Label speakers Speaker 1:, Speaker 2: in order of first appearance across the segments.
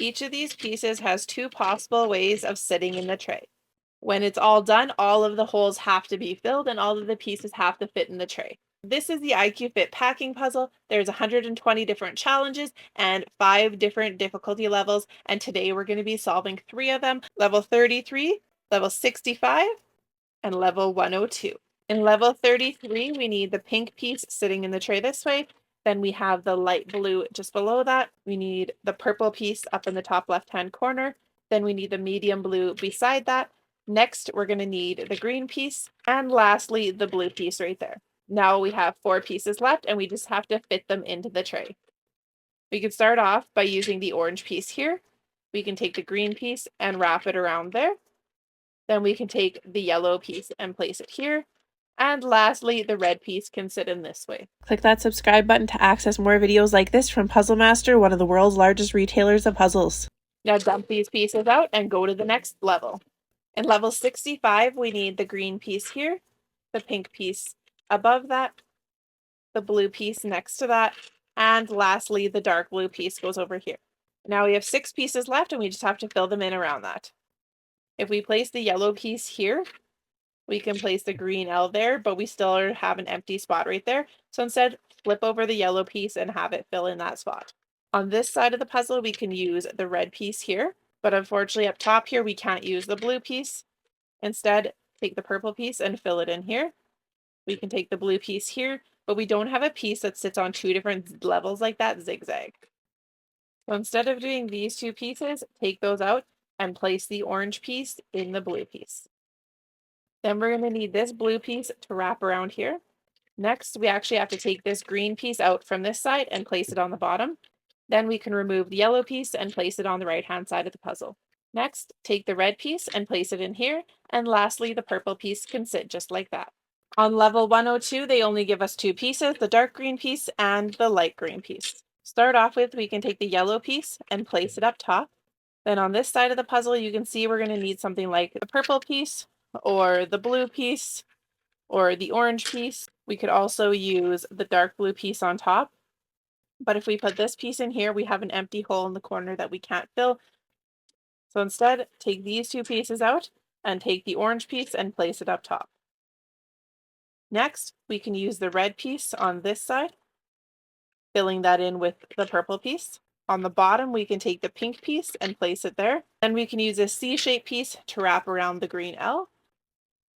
Speaker 1: Each of these pieces has two possible ways of sitting in the tray. When it's all done, all of the holes have to be filled and all of the pieces have to fit in the tray. This is the IQ Fit packing puzzle. There's 120 different challenges and 5 different difficulty levels, and today we're going to be solving 3 of them: level 33, level 65, and level 102. In level 33, we need the pink piece sitting in the tray this way. Then we have the light blue just below that. We need the purple piece up in the top left-hand corner. Then we need the medium blue beside that. Next, we're going to need the green piece. And lastly, the blue piece right there. Now we have 4 pieces left and we just have to fit them into the tray. We can start off by using the orange piece here. We can take the green piece and wrap it around there. Then we can take the yellow piece and place it here. And lastly, the red piece can sit in this way.
Speaker 2: Click that subscribe button to access more videos like this from Puzzle Master, one of the world's largest retailers of puzzles.
Speaker 1: Now dump these pieces out and go to the next level. In level 65, we need the green piece here, the pink piece above that, the blue piece next to that, and lastly, the dark blue piece goes over here. Now we have 6 pieces left and we just have to fill them in around that. If we place the yellow piece here, we can place the green L there, but we still have an empty spot right there. So instead, flip over the yellow piece and have it fill in that spot. On this side of the puzzle, we can use the red piece here, but unfortunately up top here, we can't use the blue piece. Instead, take the purple piece and fill it in here. We can take the blue piece here, but we don't have a piece that sits on 2 different levels like that zigzag. So instead of doing these 2 pieces, take those out and place the orange piece in the blue piece. Then we're going to need this blue piece to wrap around here. Next, we actually have to take this green piece out from this side and place it on the bottom. Then we can remove the yellow piece and place it on the right-hand side of the puzzle. Next, take the red piece and place it in here. And lastly, the purple piece can sit just like that. On level 102, they only give us 2 pieces, the dark green piece and the light green piece. Start off with, we can take the yellow piece and place it up top. Then on this side of the puzzle, you can see we're going to need something like the purple piece or the blue piece or the orange piece. We could also use the dark blue piece on top. But if we put this piece in here, we have an empty hole in the corner that we can't fill. So instead, take these 2 pieces out and take the orange piece and place it up top. Next, we can use the red piece on this side, filling that in with the purple piece. On the bottom, we can take the pink piece and place it there. Then we can use a C-shaped piece to wrap around the green L.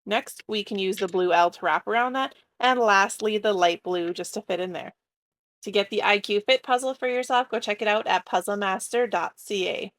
Speaker 1: Next, we can use the blue L to wrap around that. And lastly, the light blue just to fit in there. To get the IQ Fit puzzle for yourself, go check it out at puzzlemaster.ca.